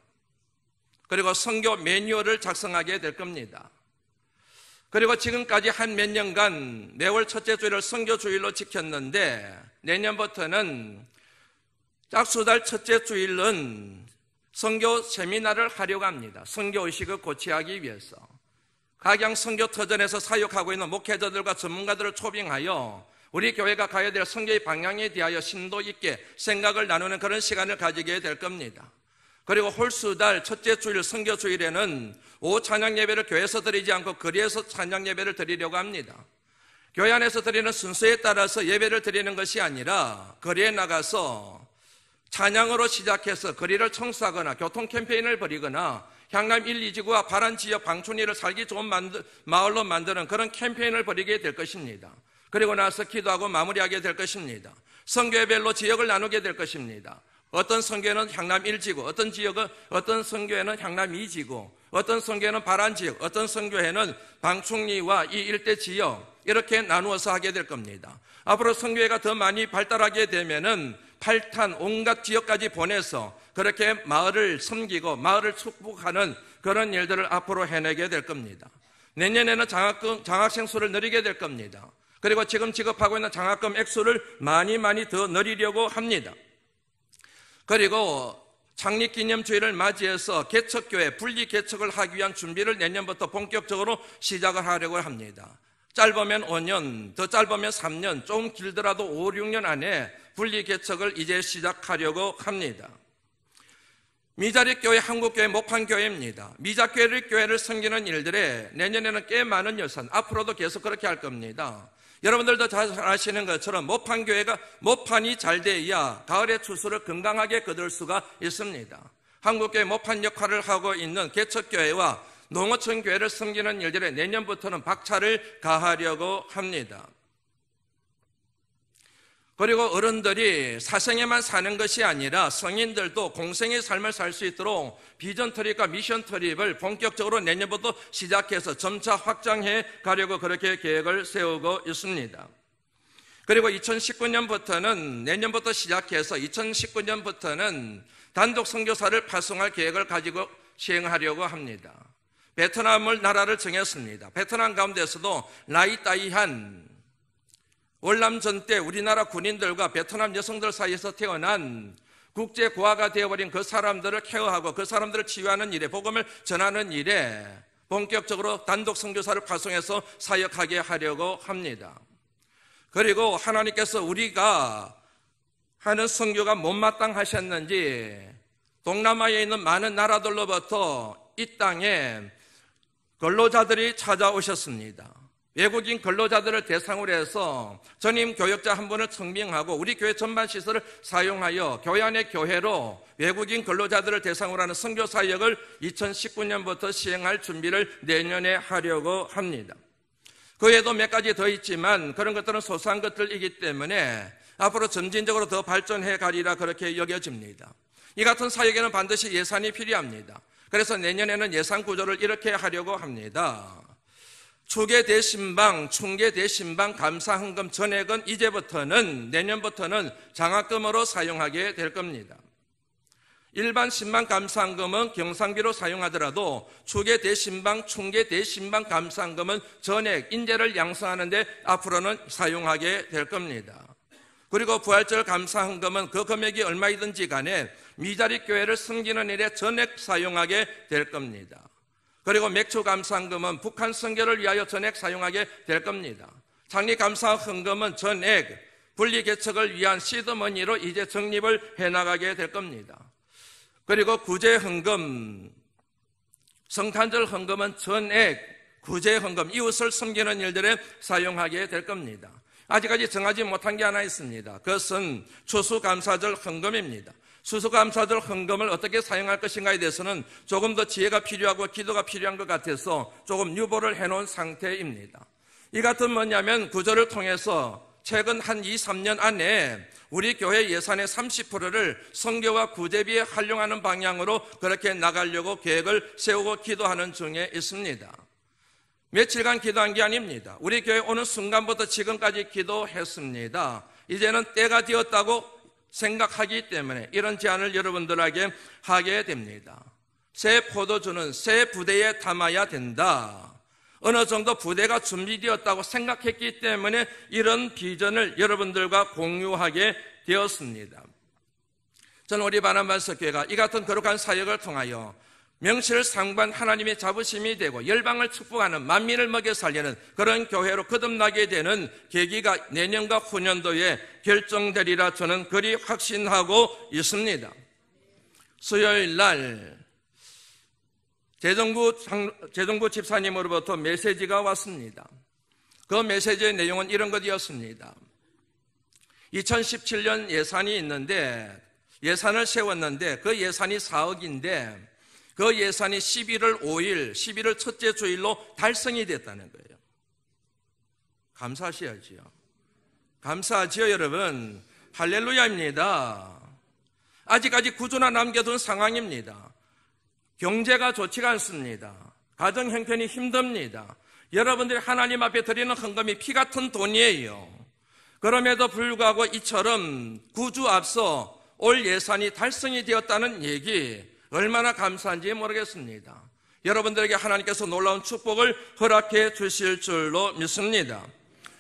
그리고 선교 매뉴얼을 작성하게 될 겁니다. 그리고 지금까지 한 몇 년간 매월 첫째 주일을 선교 주일로 지켰는데, 내년부터는 짝수달 첫째 주일은 선교 세미나를 하려고 합니다. 선교 의식을 고취하기 위해서 각양 선교 터전에서 사역하고 있는 목회자들과 전문가들을 초빙하여 우리 교회가 가야 될 선교의 방향에 대하여 심도 있게 생각을 나누는 그런 시간을 가지게 될 겁니다. 그리고 홀수달 첫째 주일 선교 주일에는 오후 찬양 예배를 교회에서 드리지 않고 거리에서 찬양 예배를 드리려고 합니다. 교회 안에서 드리는 순서에 따라서 예배를 드리는 것이 아니라 거리에 나가서 찬양으로 시작해서 거리를 청소하거나 교통 캠페인을 벌이거나 향남 1, 2지구와 바란 지역 방촌리를 살기 좋은 마을로 만드는 그런 캠페인을 벌이게 될 것입니다. 그리고 나서 기도하고 마무리하게 될 것입니다. 선교회별로 지역을 나누게 될 것입니다. 어떤 선교회는 향남 1지구, 어떤 선교회는 향남 2지구, 어떤 선교회는 바란 지역, 어떤 선교회는 방충리와 이 일대 지역, 이렇게 나누어서 하게 될 겁니다. 앞으로 선교회가 더 많이 발달하게 되면은 8탄 온갖 지역까지 보내서 그렇게 마을을 섬기고 마을을 축복하는 그런 일들을 앞으로 해내게 될 겁니다. 내년에는 장학생 수를 늘리게 될 겁니다. 그리고 지금 지급하고 있는 장학금 액수를 많이 더 늘리려고 합니다. 그리고 창립기념주일을 맞이해서 개척교회, 분리개척을 하기 위한 준비를 내년부터 본격적으로 시작을 하려고 합니다. 짧으면 5년, 더 짧으면 3년, 좀 길더라도 5, 6년 안에 분리개척을 이제 시작하려고 합니다. 미자립교회, 한국교회, 목판교회입니다. 미자교회를 섬기는 일들에 내년에는 꽤 많은 예산, 앞으로도 계속 그렇게 할 겁니다. 여러분들도 잘 아시는 것처럼 모판이 잘 돼야 가을의 추수를 건강하게 거둘 수가 있습니다. 한국교회 모판 역할을 하고 있는 개척교회와 농어촌 교회를 섬기는 일들에 내년부터는 박차를 가하려고 합니다. 그리고 어른들이 사생에만 사는 것이 아니라 성인들도 공생의 삶을 살 수 있도록 비전 트립과 미션 트립을 본격적으로 내년부터 시작해서 점차 확장해 가려고 그렇게 계획을 세우고 있습니다. 그리고 2019년부터는 내년부터 시작해서 2019년부터는 단독 선교사를 파송할 계획을 가지고 시행하려고 합니다. 베트남을 나라를 정했습니다. 베트남 가운데서도 나이 따이한 월남전 때 우리나라 군인들과 베트남 여성들 사이에서 태어난 국제 고아가 되어버린 그 사람들을 케어하고 그 사람들을 치유하는 일에, 복음을 전하는 일에 본격적으로 단독 선교사를 파송해서 사역하게 하려고 합니다. 그리고 하나님께서 우리가 하는 선교가 못마땅하셨는지 동남아에 있는 많은 나라들로부터 이 땅에 근로자들이 찾아오셨습니다. 외국인 근로자들을 대상으로 해서 전임 교역자 한 분을 청빙하고 우리 교회 전반 시설을 사용하여 교회 안의 교회로 외국인 근로자들을 대상으로 하는 선교 사역을 2019년부터 시행할 준비를 내년에 하려고 합니다. 그 외에도 몇 가지 더 있지만 그런 것들은 소소한 것들이기 때문에 앞으로 점진적으로 더 발전해 가리라 그렇게 여겨집니다. 이 같은 사역에는 반드시 예산이 필요합니다. 그래서 내년에는 예산 구조를 이렇게 하려고 합니다. 추계 대신방, 충계 대신방 감사헌금 전액은 이제부터는 내년부터는 장학금으로 사용하게 될 겁니다. 일반 신방 감사헌금은 경상비로 사용하더라도 추계 대신방, 충계 대신방 감사헌금은 전액 인재를 양성하는 데 앞으로는 사용하게 될 겁니다. 그리고 부활절 감사헌금은 그 금액이 얼마이든지 간에 미자리 교회를 섬기는 일에 전액 사용하게 될 겁니다. 그리고 맥주 감사헌금은 북한 선교를 위하여 전액 사용하게 될 겁니다. 창립 감사헌금은 전액 분리 개척을 위한 시드머니로 이제 적립을 해나가게 될 겁니다. 그리고 구제헌금, 성탄절 헌금은 전액 구제헌금, 이웃을 섬기는 일들에 사용하게 될 겁니다. 아직까지 정하지 못한 게 하나 있습니다. 그것은 추수감사절 헌금입니다. 추수감사절 헌금을 어떻게 사용할 것인가에 대해서는 조금 더 지혜가 필요하고 기도가 필요한 것 같아서 조금 유보를 해놓은 상태입니다. 이 같은 뭐냐면 구조를 통해서 최근 한 2, 3년 안에 우리 교회 예산의 30%를 선교와 구제비에 활용하는 방향으로 그렇게 나가려고 계획을 세우고 기도하는 중에 있습니다. 며칠간 기도한 게 아닙니다. 우리 교회 오는 순간부터 지금까지 기도했습니다. 이제는 때가 되었다고 생각하기 때문에 이런 제안을 여러분들에게 하게 됩니다. 새 포도주는 새 부대에 담아야 된다. 어느 정도 부대가 준비되었다고 생각했기 때문에 이런 비전을 여러분들과 공유하게 되었습니다. 저는 우리 바나바스교회가 이 같은 거룩한 사역을 통하여 명실상부한 하나님의 자부심이 되고 열방을 축복하는 만민을 먹여 살리는 그런 교회로 거듭나게 되는 계기가 내년과 후년도에 결정되리라 저는 그리 확신하고 있습니다. 수요일 날 재정부 집사님으로부터 메시지가 왔습니다. 그 메시지의 내용은 이런 것이었습니다. 2017년 예산이 있는데 예산을 세웠는데 그 예산이 4억인데 그 예산이 11월 5일, 11월 첫째 주일로 달성이 됐다는 거예요. 감사하셔야지요. 감사하지요, 여러분. 할렐루야입니다. 아직까지 구조나 남겨둔 상황입니다. 경제가 좋지가 않습니다. 가정 형편이 힘듭니다. 여러분들이 하나님 앞에 드리는 헌금이 피 같은 돈이에요. 그럼에도 불구하고 이처럼 9주 앞서 올 예산이 달성이 되었다는 얘기 얼마나 감사한지 모르겠습니다. 여러분들에게 하나님께서 놀라운 축복을 허락해 주실 줄로 믿습니다.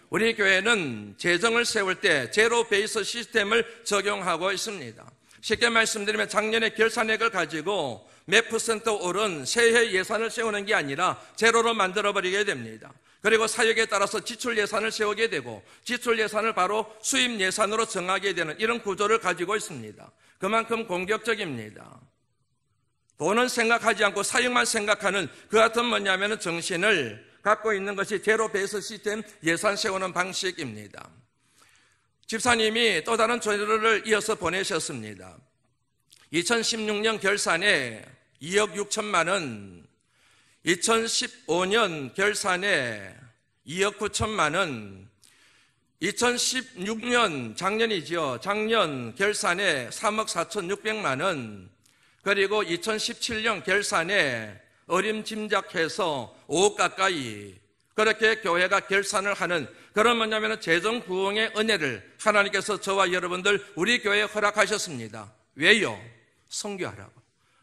우리 교회는 재정을 세울 때 제로 베이스 시스템을 적용하고 있습니다. 쉽게 말씀드리면 작년에 결산액을 가지고 몇 % 오른 새해 예산을 세우는 게 아니라 제로로 만들어버리게 됩니다. 그리고 사역에 따라서 지출 예산을 세우게 되고 지출 예산을 바로 수입 예산으로 정하게 되는 이런 구조를 가지고 있습니다. 그만큼 공격적입니다. 돈은 생각하지 않고 사역만 생각하는 그 같은 뭐냐면 정신을 갖고 있는 것이 제로 베이스 시스템 예산 세우는 방식입니다. 집사님이 또 다른 조례를 이어서 보내셨습니다. 2016년 결산에 2억 6천만 원, 2015년 결산에 2억 9천만 원, 2016년 작년이죠. 작년 결산에 3억 4,600만 원, 그리고 2017년 결산에 어림짐작해서 5억 가까이 그렇게 교회가 결산을 하는 그런 뭐냐면 재정 부흥의 은혜를 하나님께서 저와 여러분들 우리 교회에 허락하셨습니다. 왜요? 선교하라고.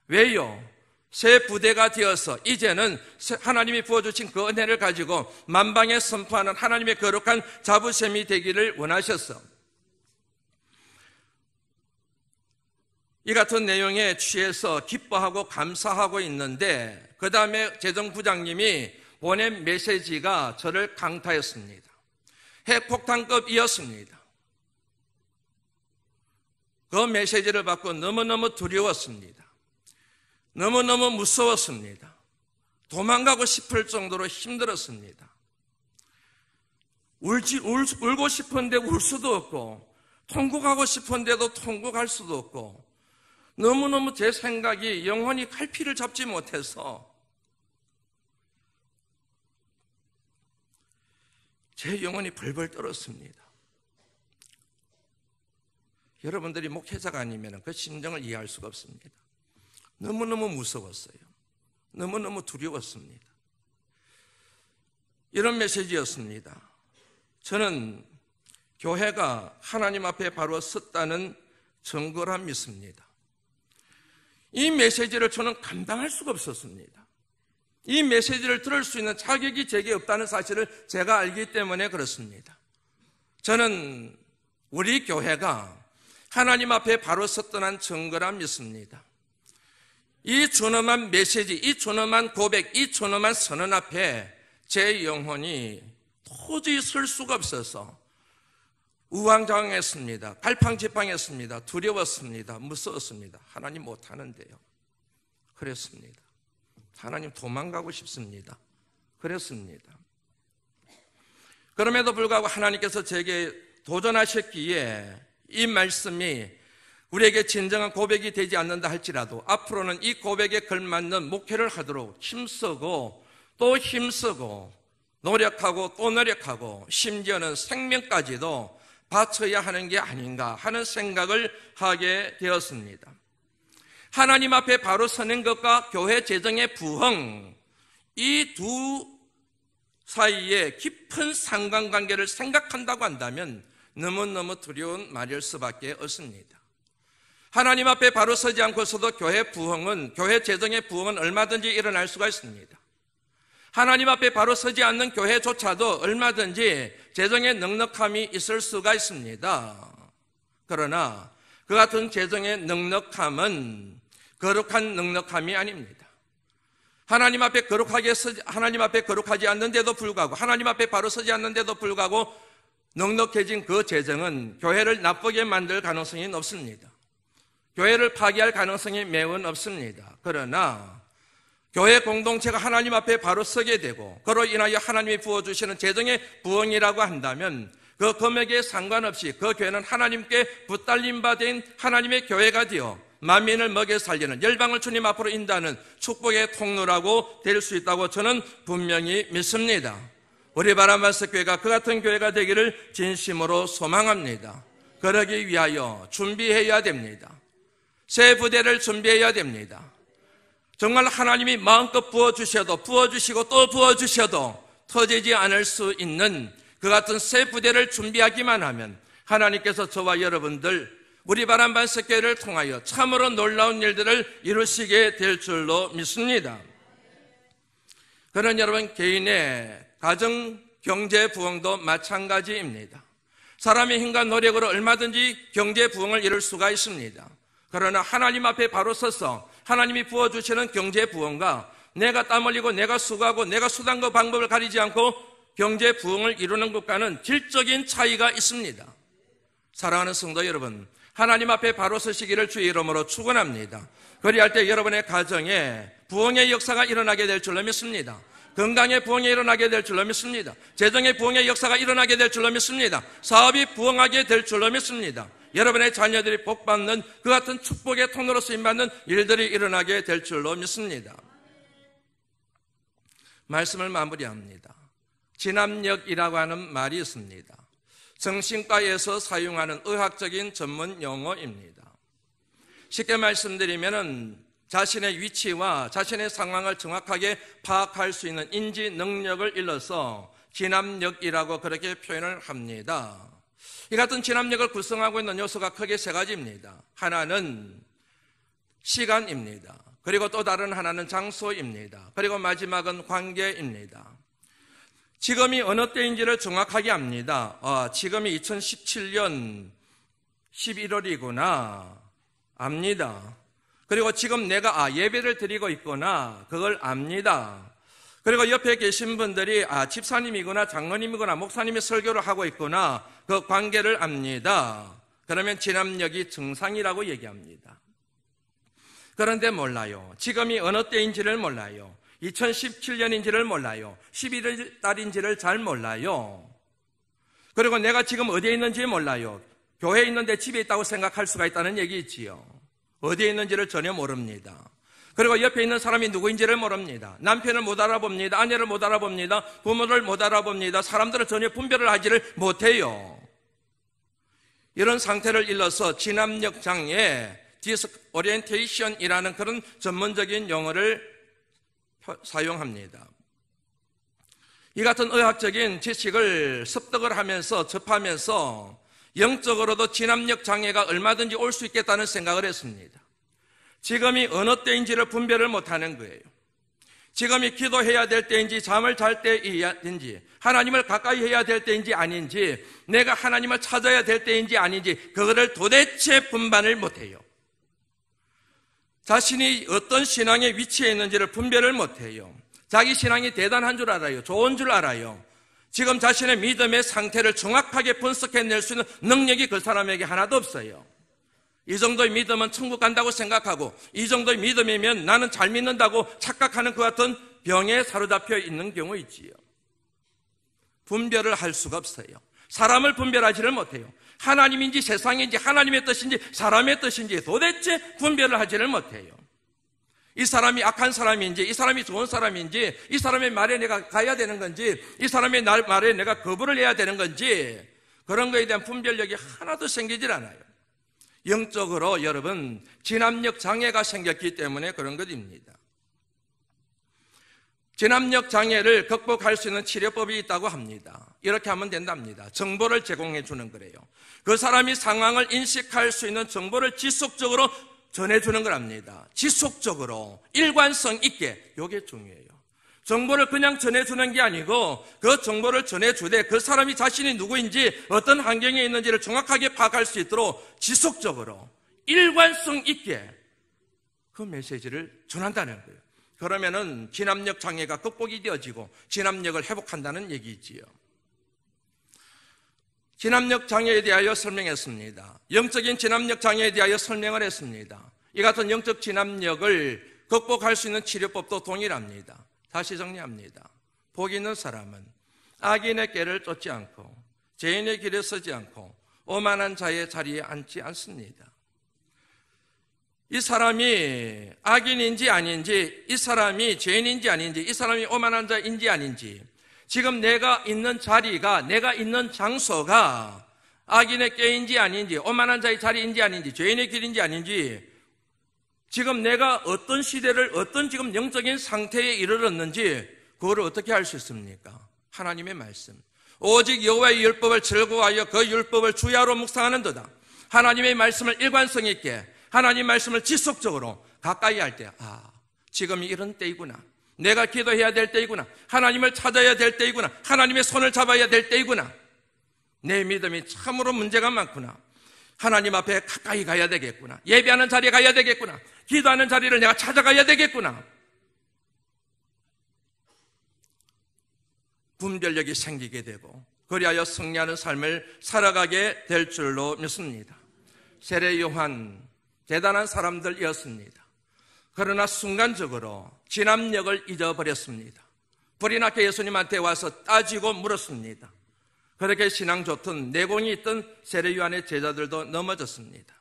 왜요? 새 부대가 되어서 이제는 하나님이 부어주신 그 은혜를 가지고 만방에 선포하는 하나님의 거룩한 자부심이 되기를 원하셨어. 이 같은 내용에 취해서 기뻐하고 감사하고 있는데 그 다음에 재정부장님이 보낸 메시지가 저를 강타했습니다. 핵폭탄급이었습니다. 그 메시지를 받고 너무너무 두려웠습니다. 너무너무 무서웠습니다. 도망가고 싶을 정도로 힘들었습니다. 울고 싶은데 울 수도 없고, 통곡하고 싶은데도 통곡할 수도 없고, 너무너무 제 생각이 영혼이 갈피를 잡지 못해서 제 영혼이 벌벌 떨었습니다. 여러분들이 목회자가 아니면 그 심정을 이해할 수가 없습니다. 너무너무 무서웠어요. 너무너무 두려웠습니다. 이런 메시지였습니다. 저는 교회가 하나님 앞에 바로 섰다는 증거라 믿습니다. 이 메시지를 저는 감당할 수가 없었습니다. 이 메시지를 들을 수 있는 자격이 제게 없다는 사실을 제가 알기 때문에 그렇습니다. 저는 우리 교회가 하나님 앞에 바로 섰다는 증거라 믿습니다. 이 존엄한 메시지, 이 존엄한 고백, 이 존엄한 선언 앞에 제 영혼이 도저히 설 수가 없어서 우왕좌왕했습니다. 갈팡질팡했습니다. 두려웠습니다. 무서웠습니다. 하나님 못하는데요. 그랬습니다. 하나님 도망가고 싶습니다. 그랬습니다. 그럼에도 불구하고 하나님께서 제게 도전하셨기에 이 말씀이 우리에게 진정한 고백이 되지 않는다 할지라도 앞으로는 이 고백에 걸맞는 목회를 하도록 힘쓰고 또 힘쓰고 노력하고 또 노력하고 심지어는 생명까지도 바쳐야 하는 게 아닌가 하는 생각을 하게 되었습니다. 하나님 앞에 바로 서는 것과 교회 재정의 부흥, 이 두 사이에 깊은 상관관계를 생각한다고 한다면 너무너무 두려운 말일 수밖에 없습니다. 하나님 앞에 바로 서지 않고서도 교회 부흥은, 교회 재정의 부흥은 얼마든지 일어날 수가 있습니다. 하나님 앞에 바로 서지 않는 교회조차도 얼마든지 재정의 넉넉함이 있을 수가 있습니다. 그러나 그 같은 재정의 넉넉함은 거룩한 넉넉함이 아닙니다. 하나님 앞에 거룩하지 않는데도 불구하고, 하나님 앞에 바로 서지 않는데도 불구하고 넉넉해진 그 재정은 교회를 나쁘게 만들 가능성이 높습니다. 교회를 파괴할 가능성이 매우 높습니다. 그러나 교회 공동체가 하나님 앞에 바로 서게 되고 그로 인하여 하나님이 부어주시는 재정의 부흥이라고 한다면 그 금액에 상관없이 그 교회는 하나님께 붙달림 받은 하나님의 교회가 되어 만민을 먹여 살리는, 열방을 주님 앞으로 인도하는 축복의 통로라고 될 수 있다고 저는 분명히 믿습니다. 우리 바람바스교회가 그 같은 교회가 되기를 진심으로 소망합니다. 그러기 위하여 준비해야 됩니다. 새 부대를 준비해야 됩니다. 정말 하나님이 마음껏 부어주시고 또 부어주셔도 터지지 않을 수 있는 그 같은 새 부대를 준비하기만 하면 하나님께서 저와 여러분들, 우리 바람반석교회를 통하여 참으로 놀라운 일들을 이루시게 될 줄로 믿습니다. 그런 여러분, 개인의 가정, 경제 부흥도 마찬가지입니다. 사람의 힘과 노력으로 얼마든지 경제 부흥을 이룰 수가 있습니다. 그러나 하나님 앞에 바로 서서 하나님이 부어주시는 경제 부흥과 내가 땀 흘리고 내가 수고하고 내가 수단과 방법을 가리지 않고 경제 부흥을 이루는 것과는 질적인 차이가 있습니다. 사랑하는 성도 여러분, 하나님 앞에 바로 서시기를 주의 이름으로 축원합니다. 그리할 때 여러분의 가정에 부흥의 역사가 일어나게 될 줄로 믿습니다. 건강의 부흥이 일어나게 될 줄로 믿습니다. 재정의 부흥의 역사가 일어나게 될 줄로 믿습니다. 사업이 부흥하게 될 줄로 믿습니다. 여러분의 자녀들이 복받는 그 같은 축복의 통로로 쓰임받는 일들이 일어나게 될 줄로 믿습니다. 말씀을 마무리합니다. 진압력이라고 하는 말이 있습니다. 정신과에서 사용하는 의학적인 전문 용어입니다. 쉽게 말씀드리면 자신의 위치와 자신의 상황을 정확하게 파악할 수 있는 인지 능력을 일러서 진압력이라고 그렇게 표현을 합니다. 이 같은 진압력을 구성하고 있는 요소가 크게 세 가지입니다. 하나는 시간입니다. 그리고 또 다른 하나는 장소입니다. 그리고 마지막은 관계입니다. 지금이 어느 때인지를 정확하게 압니다. 지금이 2017년 11월이구나 압니다. 그리고 지금 내가 예배를 드리고 있구나 그걸 압니다. 그리고 옆에 계신 분들이 집사님이구나 장로님이구나 목사님이 설교를 하고 있구나 그 관계를 압니다. 그러면 진압력이 정상이라고 얘기합니다. 그런데 몰라요. 지금이 어느 때인지를 몰라요. 2017년인지를 몰라요. 11월 달인지를 잘 몰라요. 그리고 내가 지금 어디에 있는지 몰라요. 교회에 있는데 집에 있다고 생각할 수가 있다는 얘기지요. 어디에 있는지를 전혀 모릅니다. 그리고 옆에 있는 사람이 누구인지를 모릅니다. 남편을 못 알아봅니다. 아내를 못 알아봅니다. 부모를 못 알아봅니다. 사람들을 전혀 분별을 하지를 못해요. 이런 상태를 일러서 진압력 장애, 디스오리엔테이션이라는 그런 전문적인 용어를 사용합니다. 이 같은 의학적인 지식을 습득을 하면서 접하면서 영적으로도 진압력 장애가 얼마든지 올 수 있겠다는 생각을 했습니다. 지금이 어느 때인지를 분별을 못하는 거예요. 지금이 기도해야 될 때인지 잠을 잘 때인지 하나님을 가까이 해야 될 때인지 아닌지 내가 하나님을 찾아야 될 때인지 아닌지 그거를 도대체 분반을 못해요. 자신이 어떤 신앙의 위치에 있는지를 분별을 못해요. 자기 신앙이 대단한 줄 알아요. 좋은 줄 알아요. 지금 자신의 믿음의 상태를 정확하게 분석해낼 수 있는 능력이 그 사람에게 하나도 없어요. 이 정도의 믿음은 천국 간다고 생각하고 이 정도의 믿음이면 나는 잘 믿는다고 착각하는 그 같은 병에 사로잡혀 있는 경우 있지요. 분별을 할 수가 없어요. 사람을 분별하지를 못해요. 하나님인지 세상인지 하나님의 뜻인지 사람의 뜻인지 도대체 분별을 하지를 못해요. 이 사람이 악한 사람인지 이 사람이 좋은 사람인지 이 사람의 말에 내가 가야 되는 건지 이 사람의 말에 내가 거부를 해야 되는 건지 그런 거에 대한 분별력이 하나도 생기질 않아요. 영적으로 여러분 진압력 장애가 생겼기 때문에 그런 것입니다. 진압력 장애를 극복할 수 있는 치료법이 있다고 합니다. 이렇게 하면 된답니다. 정보를 제공해 주는 거래요. 그 사람이 상황을 인식할 수 있는 정보를 지속적으로 전해주는 거랍니다. 지속적으로 일관성 있게. 이게 중요해요. 정보를 그냥 전해주는 게 아니고 그 정보를 전해주되 그 사람이 자신이 누구인지 어떤 환경에 있는지를 정확하게 파악할 수 있도록 지속적으로 일관성 있게 그 메시지를 전한다는 거예요. 그러면은 진압력 장애가 극복이 되어지고 진압력을 회복한다는 얘기지요. 진압력 장애에 대하여 설명했습니다. 영적인 진압력 장애에 대하여 설명을 했습니다. 이 같은 영적 진압력을 극복할 수 있는 치료법도 동일합니다. 다시 정리합니다. 복 있는 사람은 악인의 꾀를 쫓지 않고 죄인의 길에 서지 않고 오만한 자의 자리에 앉지 않습니다. 이 사람이 악인인지 아닌지, 이 사람이 죄인인지 아닌지, 이 사람이 오만한 자인지 아닌지, 지금 내가 있는 자리가, 내가 있는 장소가 악인의 꾀인지 아닌지, 오만한 자의 자리인지 아닌지, 죄인의 길인지 아닌지, 지금 내가 어떤 시대를 어떤 지금 영적인 상태에 이르렀는지 그걸 어떻게 알 수 있습니까? 하나님의 말씀. 오직 여호와의 율법을 즐거워하여 그 율법을 주야로 묵상하는 도다. 하나님의 말씀을 일관성 있게 하나님 말씀을 지속적으로 가까이 할 때, 지금이 이런 때이구나. 내가 기도해야 될 때이구나. 하나님을 찾아야 될 때이구나. 하나님의 손을 잡아야 될 때이구나. 내 믿음이 참으로 문제가 많구나. 하나님 앞에 가까이 가야 되겠구나. 예배하는 자리에 가야 되겠구나. 기도하는 자리를 내가 찾아가야 되겠구나. 분별력이 생기게 되고 그리하여 승리하는 삶을 살아가게 될 줄로 믿습니다. 세례 요한 대단한 사람들이었습니다. 그러나 순간적으로 진압력을 잊어버렸습니다. 불이 나게 예수님한테 와서 따지고 물었습니다. 그렇게 신앙 좋던 내공이 있던 세례 요한의 제자들도 넘어졌습니다.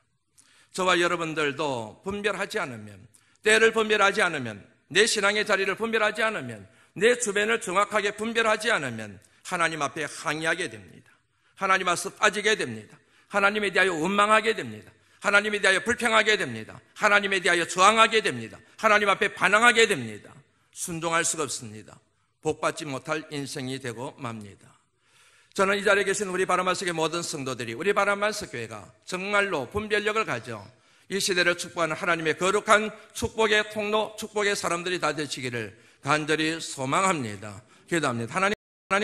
저와 여러분들도 분별하지 않으면, 때를 분별하지 않으면, 내 신앙의 자리를 분별하지 않으면, 내 주변을 정확하게 분별하지 않으면 하나님 앞에 항의하게 됩니다. 하나님 앞에서 빠지게 됩니다. 하나님에 대하여 원망하게 됩니다. 하나님에 대하여 불평하게 됩니다. 하나님에 대하여 저항하게 됩니다. 하나님 앞에 반항하게 됩니다. 순종할 수가 없습니다. 복받지 못할 인생이 되고 맙니다. 저는 이 자리에 계신 우리 바라만석의 모든 성도들이 우리 바라만석 교회가 정말로 분별력을 가져 이 시대를 축복하는 하나님의 거룩한 축복의 통로, 축복의 사람들이 다 되시기를 간절히 소망합니다. 기도합니다. 하나님